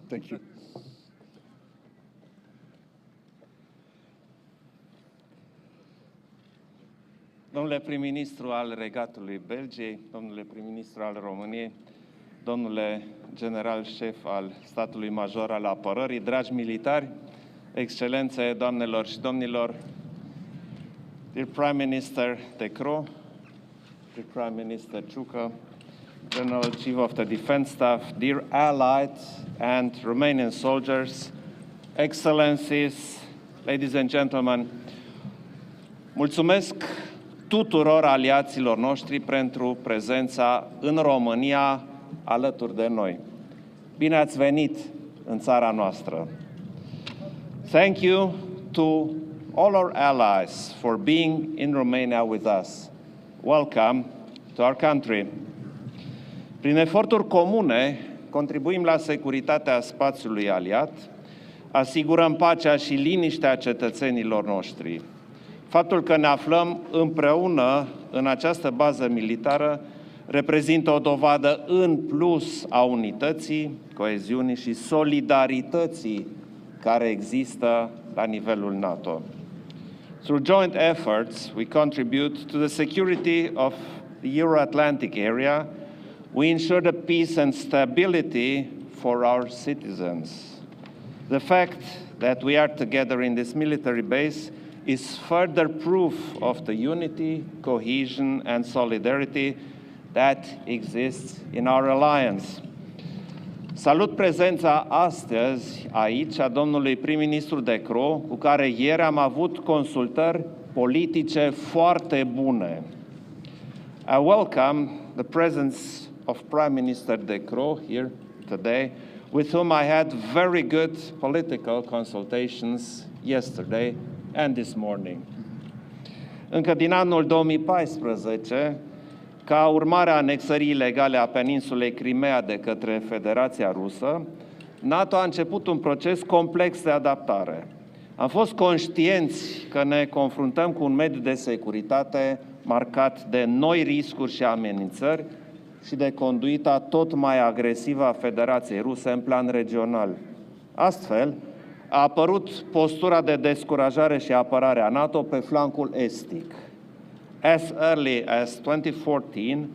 Thank you. Domnule prim-ministru al Regatului Belgiei, domnule prim-ministru al României, domnule general șef al statului major al apărării, dragi militari, excelențe, doamnelor și domnilor, dear Prime Minister de Croo, dear Prime Minister Ciucă, General Chief of the Defense Staff, dear allies and Romanian soldiers, excellencies, ladies and gentlemen, mulțumesc tuturor aliaților noștri pentru prezența în România alături de noi. Bine ați venit în țara noastră. Thank you to all our allies for being in Romania with us. Welcome to our country. Prin eforturi comune, contribuim la securitatea spațiului aliat, asigurăm pacea și liniștea cetățenilor noștri. Faptul că ne aflăm împreună în această bază militară reprezintă o dovadă în plus a unității, coeziunii și solidarității care există la nivelul NATO. Through joint efforts, we contribute to the security of the Euro-Atlantic area. We ensure the peace and stability for our citizens. The fact that we are together in this military base is further proof of the unity, cohesion, and solidarity that exists in our alliance. Salut prezența astăzi aici a domnului prim-ministru de Croo, cu care ieri am avut consultări politice foarte bune. I welcome the presence of Prime Minister de Croo here today, with whom I had very good political consultations yesterday and this morning. Încă din anul 2014, ca urmare a anexării ilegale a peninsulei Crimea de către Federația Rusă, NATO a început un proces complex de adaptare. Am fost conștienți că ne confruntăm cu un mediu de securitate marcat de noi riscuri și amenințări și de conduita tot mai agresivă a Federației Ruse în plan regional. Astfel, a apărut postura de descurajare și apărare a NATO pe flancul estic. As early as 2014,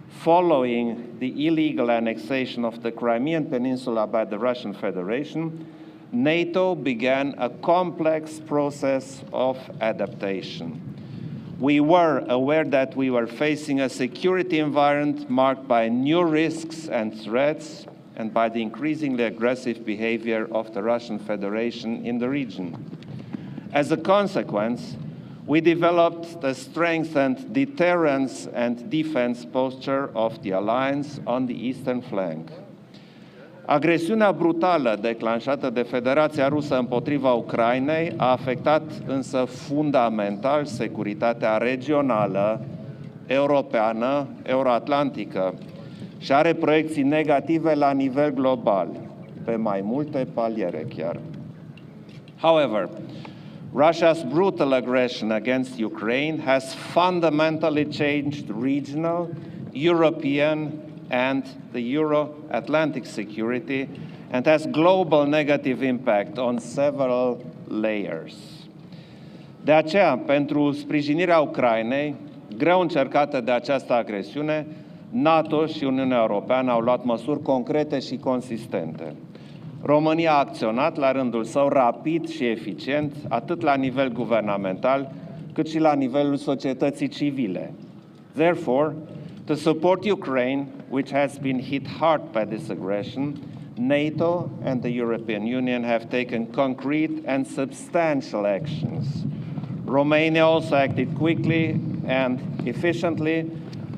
following the illegal annexation of the Crimean Peninsula by the Russian Federation, NATO began a complex process of adaptation. We were aware that we were facing a security environment marked by new risks and threats and by the increasingly aggressive behavior of the Russian Federation in the region. As a consequence, we developed the strengthened deterrence and defense posture of the alliance on the eastern flank. Agresiunea brutală declanșată de Federația Rusă împotriva Ucrainei a afectat însă fundamental securitatea regională, europeană, euroatlantică și are proiecții negative la nivel global, pe mai multe paliere chiar. However, Russia's brutal aggression against Ukraine has fundamentally changed regional, European, and the Euro-Atlantic security and has global negative impact on several layers. De aceea, pentru sprijinirea Ucrainei, greu încercată de această agresiune, NATO și Uniunea Europeană au luat măsuri concrete și consistente. România a acționat la rândul său rapid și eficient, atât la nivel guvernamental, cât și la nivelul societății civile. Therefore, to support Ukraine, which has been hit hard by this aggression, NATO and the European Union have taken concrete and substantial actions. Romania also acted quickly and efficiently,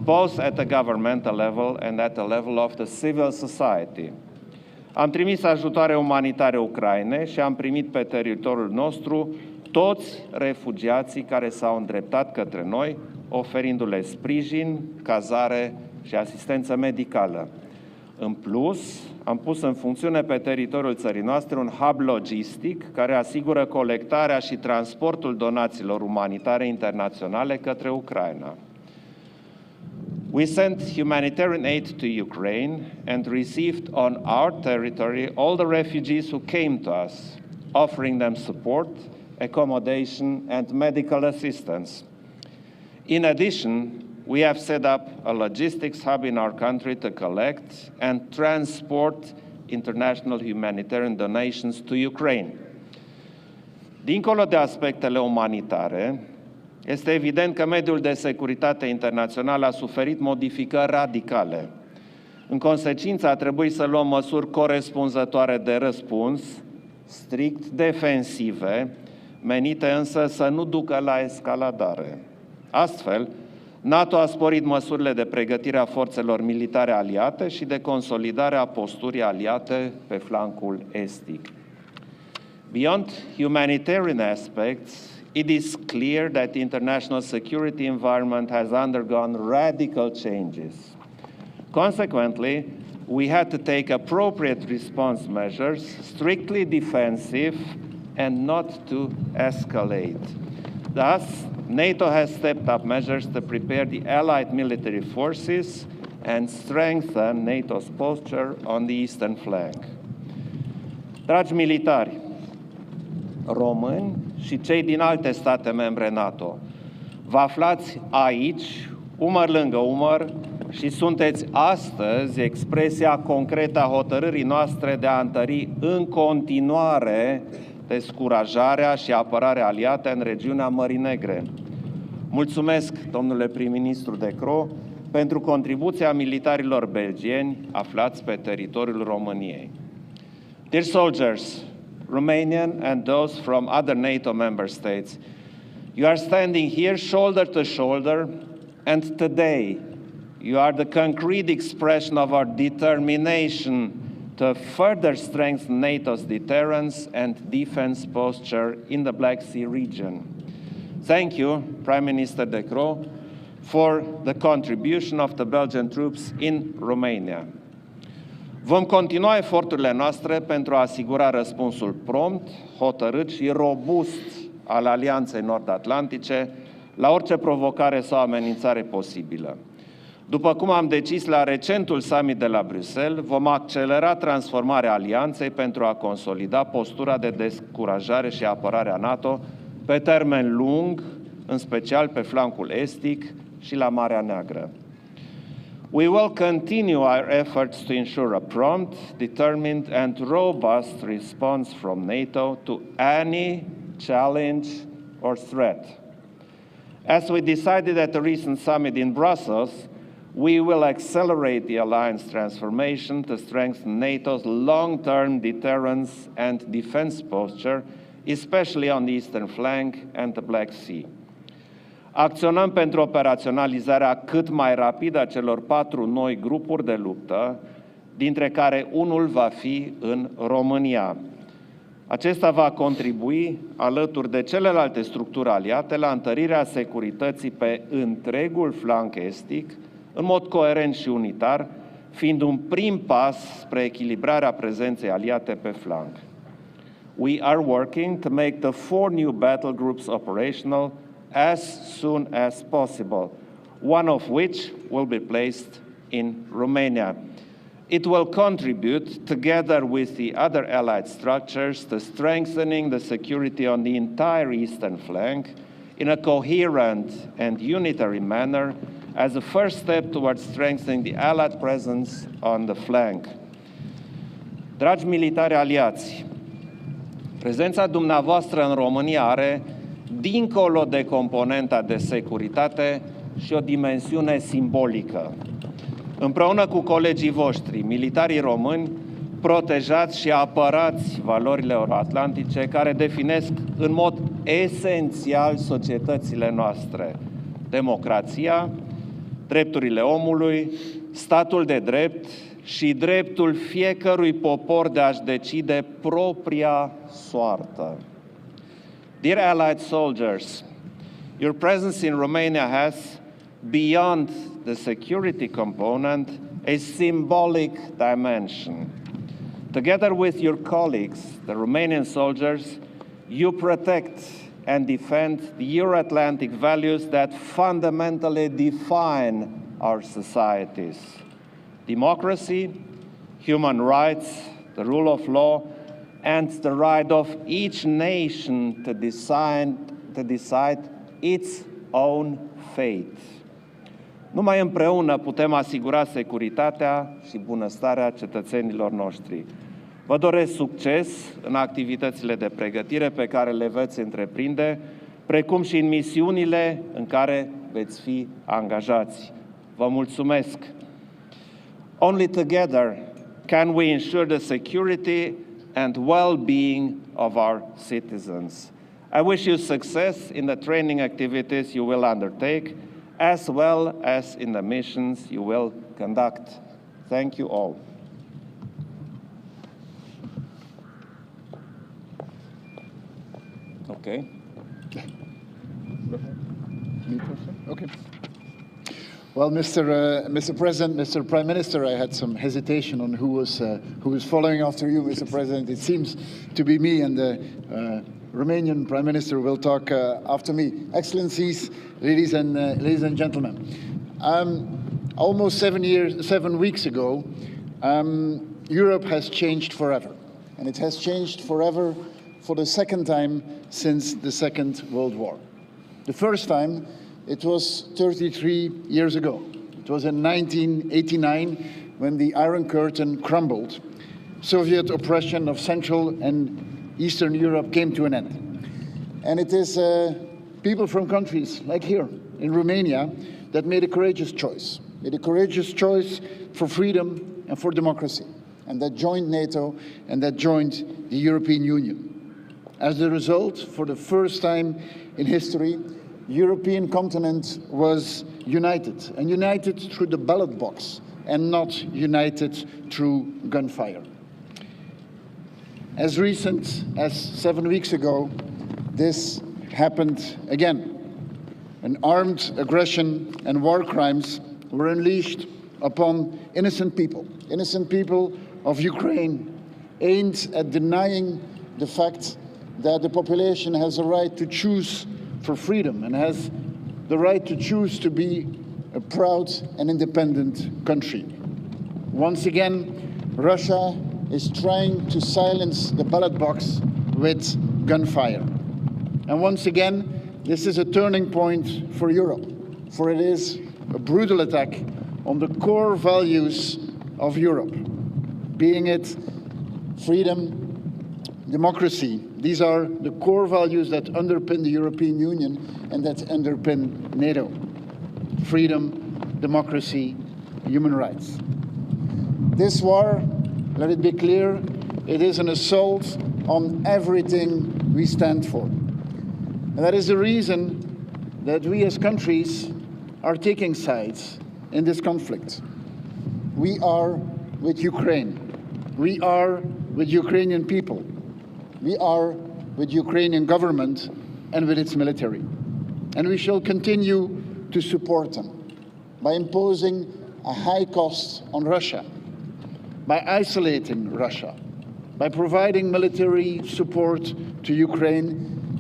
both at the governmental level and at the level of the civil society. Am trimis ajutoare umanitare Ucrainei și am primit pe teritoriul nostru toți refugiații care s-au îndreptat către noi, oferindu-le sprijin, cazare și asistență medicală. În plus, am pus în funcțiune pe teritoriul țării noastre un hub logistic care asigură colectarea și transportul donațiilor umanitare internaționale către Ucraina. We sent humanitarian aid to Ukraine and received on our territory all the refugees who came to us, offering them support, accommodation, and medical assistance. In addition, we have set up a logistics hub in our country to collect and transport international humanitarian donations to Ukraine. Dincolo de aspectele umanitare, este evident că mediul de securitate internațional a suferit modificări radicale. În consecință, a trebuit să luăm măsuri corespunzătoare de răspuns, strict defensive, menite însă să nu ducă la escaladare. Astfel, NATO a sporit măsurile de pregătire a forțelor militare aliate și de consolidare a posturii aliate pe flancul estic. Beyond humanitarian aspects, it is clear that the international security environment has undergone radical changes. Consequently, we had to take appropriate response measures, strictly defensive and not to escalate. Thus, NATO has stepped up measures to prepare the allied military forces and strengthen NATO's posture on the eastern flank. Dragi militari, români și cei din alte state membre NATO, vă aflați aici, umăr lângă umăr, și sunteți astăzi expresia concretă a hotărârii noastre de a întări în continuare descurajarea și apărarea aliate în regiunea Mării Negre. Mulțumesc, domnule prim-ministru de Croo, pentru contribuția militarilor belgieni aflați pe teritoriul României. Dear soldiers, Romanian and those from other NATO member states, you are standing here shoulder to shoulder, and today you are the concrete expression of our determination to further strengthen NATO's deterrence and defense posture in the Black Sea region. Thank you, Prime Minister de Croo, for the contribution of the Belgian troops in Romania. Vom continua eforturile noastre pentru a asigura răspunsul prompt, hotărât și robust al Alianței Nord-Atlantice la orice provocare sau amenințare posibilă. După cum am decis la recentul summit de la Bruxelles, vom accelera transformarea alianței pentru a consolida postura de descurajare și apărare a NATO pe termen lung, în special pe flancul estic și la Marea Neagră. We will continue our efforts to ensure a prompt, determined and robust response from NATO to any challenge or threat. As we decided at the recent summit in Brussels, we will accelerate the alliance transformation to strengthen NATO's long-term deterrence and defense posture, especially on the eastern flank and the Black Sea. Acționăm pentru operaționalizarea cât mai rapidă a celor 4 noi grupuri de luptă, dintre care unul va fi în România. Acesta va contribui, alături de celelalte structuri aliate, la întărirea securității pe întregul flanc estic, în mod coerent și unitar, fiind un prim pas spre echilibrarea prezenței aliate pe flanc. We are working to make the 4 new battle groups operational as soon as possible, one of which will be placed in Romania. It will contribute, together with the other allied structures, to strengthening the security on the entire eastern flank in a coherent and unitary manner as a first step towards strengthening the allied presence on the flank. Dragi militari aliați, prezența dumneavoastră în România are, dincolo de componenta de securitate, și o dimensiune simbolică. Împreună cu colegii voștri, militarii români, protejați și apărați valorile euroatlantice care definesc în mod esențial societățile noastre: democrația, drepturile omului, statul de drept și dreptul fiecărui popor de a-și decide propria soartă. Dear allied soldiers, your presence in Romania has, beyond the security component, a symbolic dimension. Together with your colleagues, the Romanian soldiers, you protect and defend the Euro-Atlantic values that fundamentally define our societies. Democracy, human rights, the rule of law, and the right of each nation to decide its own fate. Numai împreună putem asigura securitatea și bunăstarea cetățenilor noștri. Vă doresc succes în activitățile de pregătire pe care le veți întreprinde, precum și în misiunile în care veți fi angajați. Vă mulțumesc! Only together can we ensure the security and well-being of our citizens. I wish you success in the training activities you will undertake, as well as in the missions you will conduct. Thank you all. Okay. Okay. Well, Mr. President, Mr. Prime Minister, I had some hesitation on who was following after you, Mr. President. It seems to be me, and the Romanian Prime Minister will talk after me. Excellencies, ladies and gentlemen, almost 7 weeks ago, Europe has changed forever, and it has changed forever for the second time since the Second World War. The first time, it was 33 years ago. It was in 1989 when the Iron Curtain crumbled. Soviet oppression of Central and Eastern Europe came to an end. And it is people from countries like here in Romania that made a courageous choice. Made a courageous choice for freedom and for democracy. And that joined NATO and that joined the European Union. As a result, for the first time in history, the European continent was united, and united through the ballot box, and not united through gunfire. As recent as 7 weeks ago, this happened again. An armed aggression and war crimes were unleashed upon innocent people of Ukraine, aimed at denying the fact that the population has a right to choose for freedom and has the right to choose to be a proud and independent country. Once again, Russia is trying to silence the ballot box with gunfire. And once again, this is a turning point for Europe, for it is a brutal attack on the core values of Europe, being it freedom, democracy. These are the core values that underpin the European Union and that underpin NATO. Freedom, democracy, human rights. This war, let it be clear, it is an assault on everything we stand for. And that is the reason that we as countries are taking sides in this conflict. We are with Ukraine. We are with Ukrainian people. We are with the Ukrainian government and with its military. And we shall continue to support them by imposing a high cost on Russia, by isolating Russia, by providing military support to Ukraine,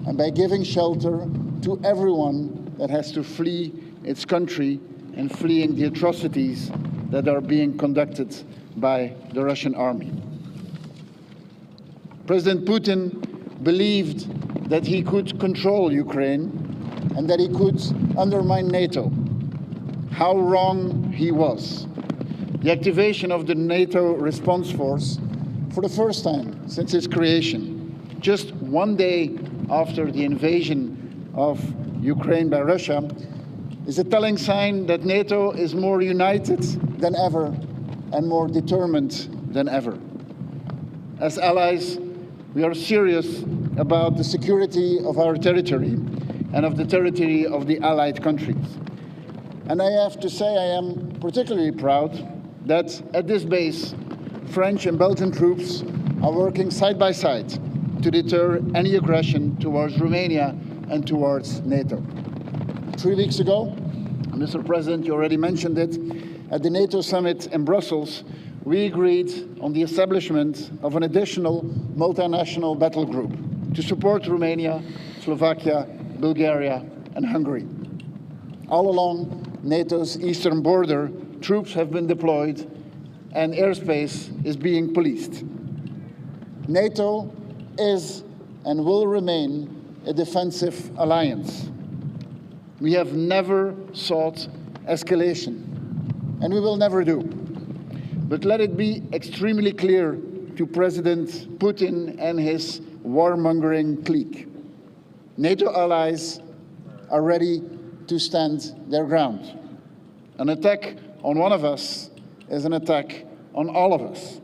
and by giving shelter to everyone that has to flee its country and fleeing the atrocities that are being conducted by the Russian army. President Putin believed that he could control Ukraine and that he could undermine NATO. How wrong he was. The activation of the NATO response force for the first time since its creation, just 1 day after the invasion of Ukraine by Russia, is a telling sign that NATO is more united than ever and more determined than ever. As allies, we are serious about the security of our territory and of the territory of the allied countries. And I have to say I am particularly proud that at this base, French and Belgian troops are working side by side to deter any aggression towards Romania and towards NATO. 3 weeks ago, Mr. President, you already mentioned it, at the NATO summit in Brussels, we agreed on the establishment of an additional multinational battle group to support Romania, Slovakia, Bulgaria, and Hungary. All along, NATO's eastern border, troops have been deployed and airspace is being policed. NATO is and will remain a defensive alliance. We have never sought escalation, and we will never do. But let it be extremely clear to President Putin and his warmongering clique. NATO allies are ready to stand their ground. An attack on one of us is an attack on all of us.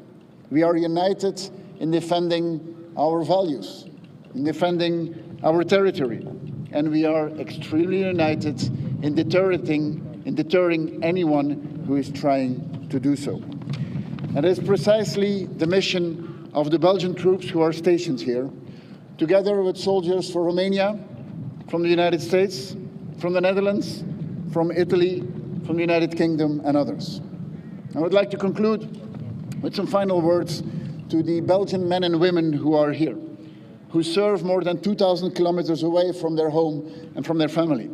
We are united in defending our values, in defending our territory, and we are extremely united in deterring anyone who is trying to do so. And it is precisely the mission of the Belgian troops who are stationed here, together with soldiers from Romania, from the United States, from the Netherlands, from Italy, from the United Kingdom, and others. I would like to conclude with some final words to the Belgian men and women who are here, who serve more than 2,000 kilometers away from their home and from their family.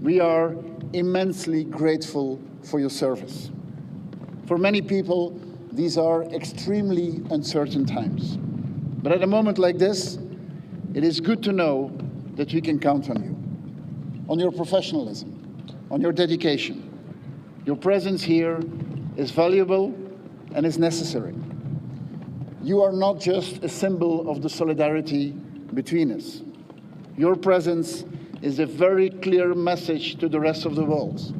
We are immensely grateful for your service. For many people, these are extremely uncertain times. But at a moment like this, it is good to know that we can count on you, on your professionalism, on your dedication. Your presence here is valuable and is necessary. You are not just a symbol of the solidarity between us. Your presence is a very clear message to the rest of the world.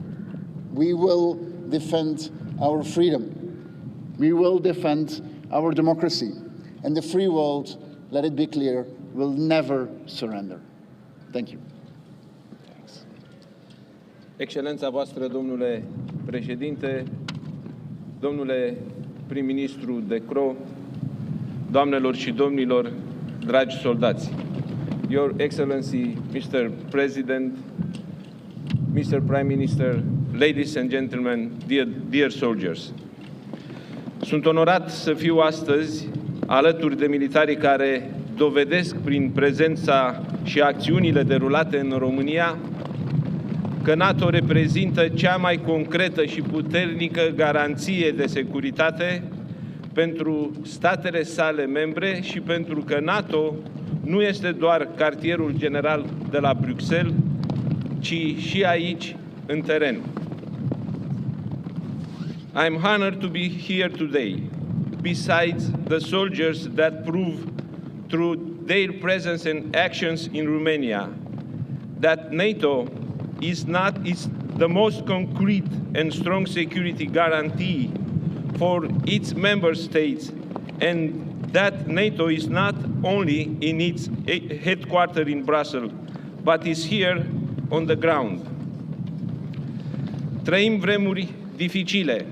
We will defend our freedom. We will defend our democracy. And the free world, let it be clear, will never surrender. Thank you. Thanks. Excelența voastră, domnule președinte, domnule prim-ministru de Croo, doamnelor și domnilor, dragi soldați. Your Excellency, Mr. President, Mr. Prime Minister, ladies and gentlemen, dear soldiers. Sunt onorat să fiu astăzi alături de militarii care dovedesc prin prezența și acțiunile derulate în România că NATO reprezintă cea mai concretă și puternică garanție de securitate pentru statele sale membre și pentru că NATO nu este doar cartierul general de la Bruxelles, ci și aici, în teren. I'm honored to be here today, besides the soldiers that prove through their presence and actions in Romania that NATO is the most concrete and strong security guarantee for its member states, and that NATO is not only in its headquarters in Brussels, but is here on the ground. Trăim vremuri dificile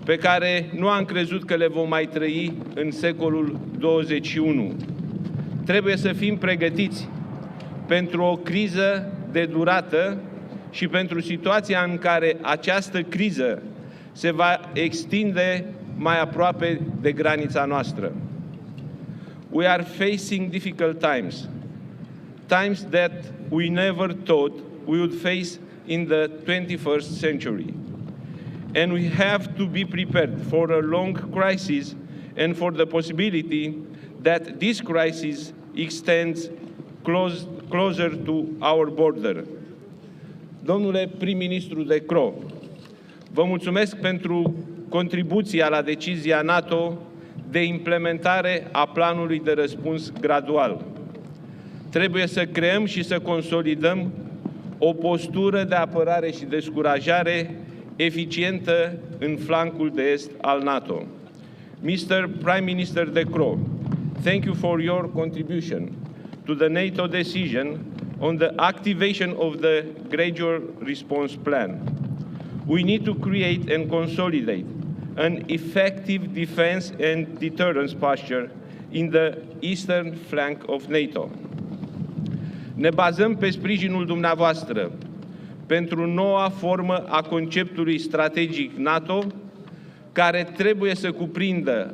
pe care nu am crezut că le vom mai trăi în secolul 21. Trebuie să fim pregătiți pentru o criză de durată și pentru situația în care această criză se va extinde mai aproape de granița noastră. We are facing difficult times, times that we never thought we would face in the 21st century. And we have to be prepared for a long crisis and for the possibility that this crisis extends closer to our border. Domnule prim-ministru de Croo, vă mulțumesc pentru contribuția la decizia NATO de implementare a planului de răspuns gradual. Trebuie să creăm și să consolidăm o postură de apărare și descurajare eficientă în flancul de est al NATO. Mr. Prime Minister de Croo, thank you for your contribution to the NATO decision on the activation of the gradual response plan. We need to create and consolidate an effective defense and deterrence posture in the eastern flank of NATO. Ne bazăm pe sprijinul dumneavoastră pentru noua formă a conceptului strategic NATO, care trebuie să cuprindă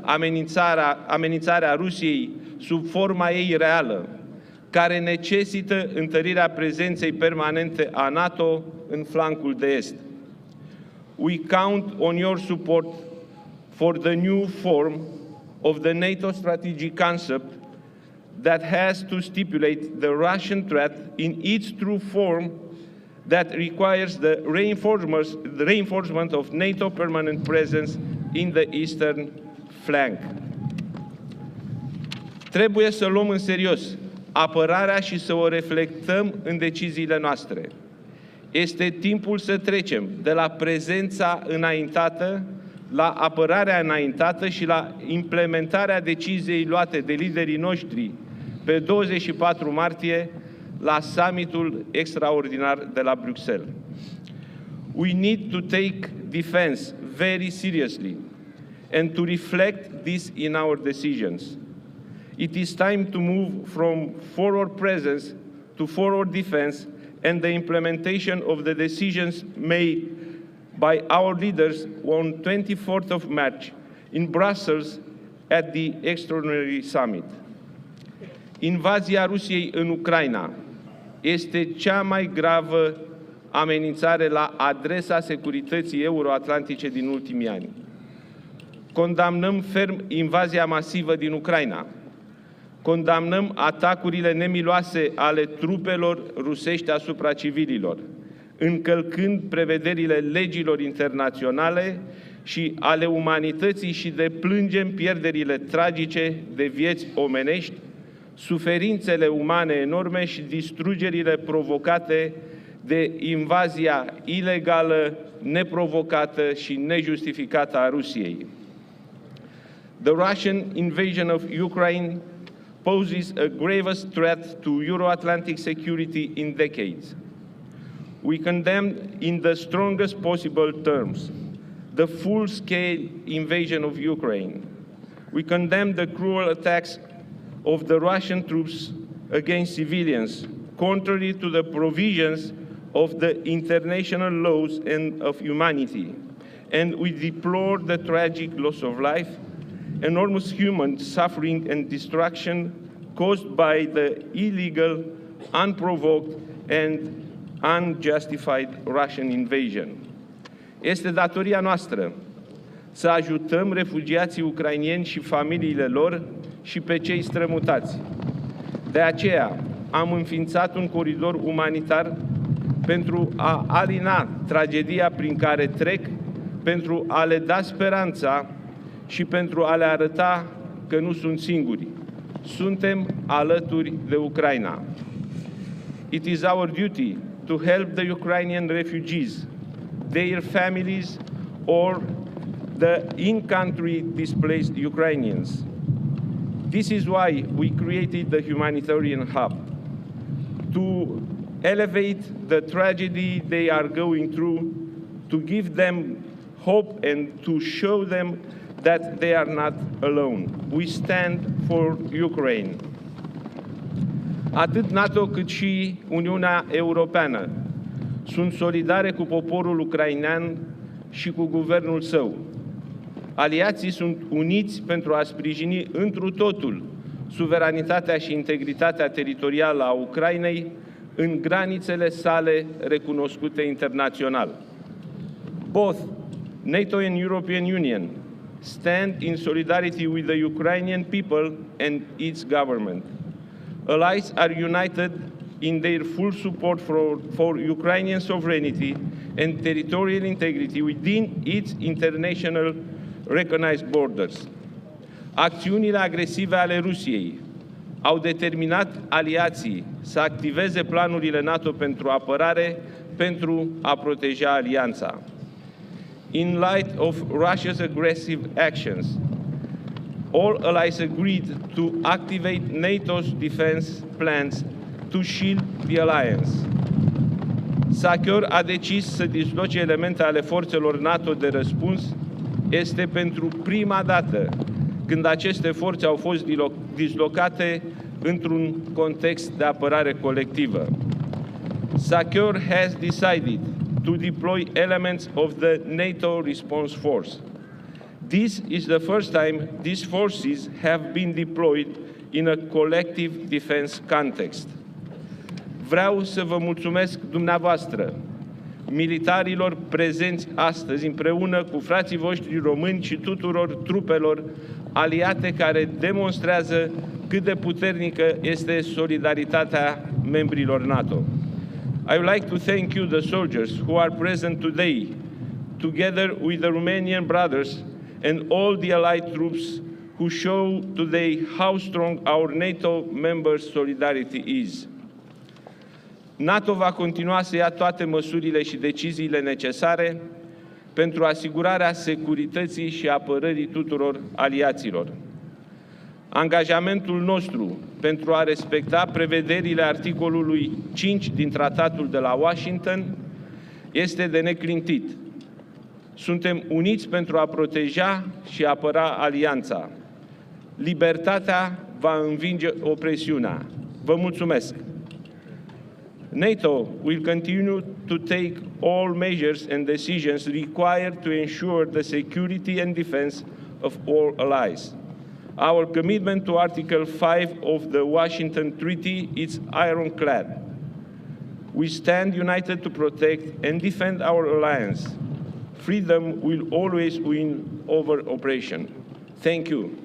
amenințarea Rusiei sub forma ei reală, care necesită întărirea prezenței permanente a NATO în flancul de est. We count on your support for the new form of the NATO strategic concept that has to stipulate the Russian threat in its true form that requires the reinforcement of NATO permanent presence in the eastern flank. Trebuie să luăm în serios apărarea și să o reflectăm în deciziile noastre. Este timpul să trecem de la prezența înaintată la apărarea înaintată și la implementarea deciziei luate de liderii noștri pe 24 martie la summitul extraordinar de la Bruxelles. We need to take defense very seriously and to reflect this in our decisions. It is time to move from forward presence to forward defense and the implementation of the decisions made by our leaders on 24th of March in Brussels at the Extraordinary Summit. Invazia Rusiei în Ucraina este cea mai gravă amenințare la adresa securității euroatlantice din ultimii ani. Condamnăm ferm invazia masivă din Ucraina. Condamnăm atacurile nemiloase ale trupelor rusești asupra civililor, încălcând prevederile legilor internaționale și ale umanității și deplângem pierderile tragice de vieți omenești, suferințele umane enorme și distrugerile provocate de invazia ilegală, neprovocată și nejustificată a Rusiei. The Russian invasion of Ukraine poses a gravest threat to Euro-Atlantic security in decades. We condemn in the strongest possible terms the full-scale invasion of Ukraine. We condemn the cruel attacks of the Russian troops against civilians, contrary to the provisions of the international laws and of humanity. And we deplore the tragic loss of life, enormous human suffering and destruction caused by the illegal, unprovoked and unjustified Russian invasion. Este datoria noastră să ajutăm refugiații ucrainieni și familiile lor și pe cei strămutați. De aceea am înființat un coridor umanitar pentru a alina tragedia prin care trec, pentru a le da speranța și pentru a le arăta că nu sunt singuri. Suntem alături de Ucraina. It is our duty to help the Ukrainian refugees, their families, or the in-country displaced Ukrainians. This is why we created the humanitarian hub, to elevate the tragedy they are going through, to give them hope and to show them that they are not alone. We stand for Ukraine. Atât NATO cât și Uniunea Europeană sunt solidare cu poporul ucrainean și cu guvernul său. Aliații sunt uniți pentru a sprijini întru totul suveranitatea și integritatea teritorială a Ucrainei în granițele sale recunoscute internațional. Both NATO and European Union stand in solidarity with the Ukrainian people and its government. Allies are united in their full support for Ukrainian sovereignty and territorial integrity within its international recognized borders. Acțiunile agresive ale Rusiei au determinat aliații să activeze planurile NATO pentru apărare pentru a proteja alianța. In light of Russia's aggressive actions, all allies agreed to activate NATO's defense plans to shield the alliance. SACEUR a decis să disloce elemente ale forțelor NATO de răspuns. Este pentru prima dată când aceste forțe au fost dislocate într-un context de apărare colectivă. SACEUR has decided to deploy elements of the NATO response force. This is the first time these forces have been deployed in a collective defense context. Vreau să vă mulțumesc dumneavoastră, militarilor prezenți astăzi împreună cu frații voștri români și tuturor trupelor aliate care demonstrează cât de puternică este solidaritatea membrilor NATO. I would like to thank you, the soldiers who are present today, together with the Romanian brothers and all the allied troops who show today how strong our NATO members' solidarity is. NATO va continua să ia toate măsurile și deciziile necesare pentru asigurarea securității și apărării tuturor aliaților. Angajamentul nostru pentru a respecta prevederile articolului 5 din Tratatul de la Washington este de neclintit. Suntem uniți pentru a proteja și apăra alianța. Libertatea va învinge opresiunea. Vă mulțumesc! NATO will continue to take all measures and decisions required to ensure the security and defense of all allies. Our commitment to Article 5 of the Washington Treaty is ironclad. We stand united to protect and defend our alliance. Freedom will always win over oppression. Thank you.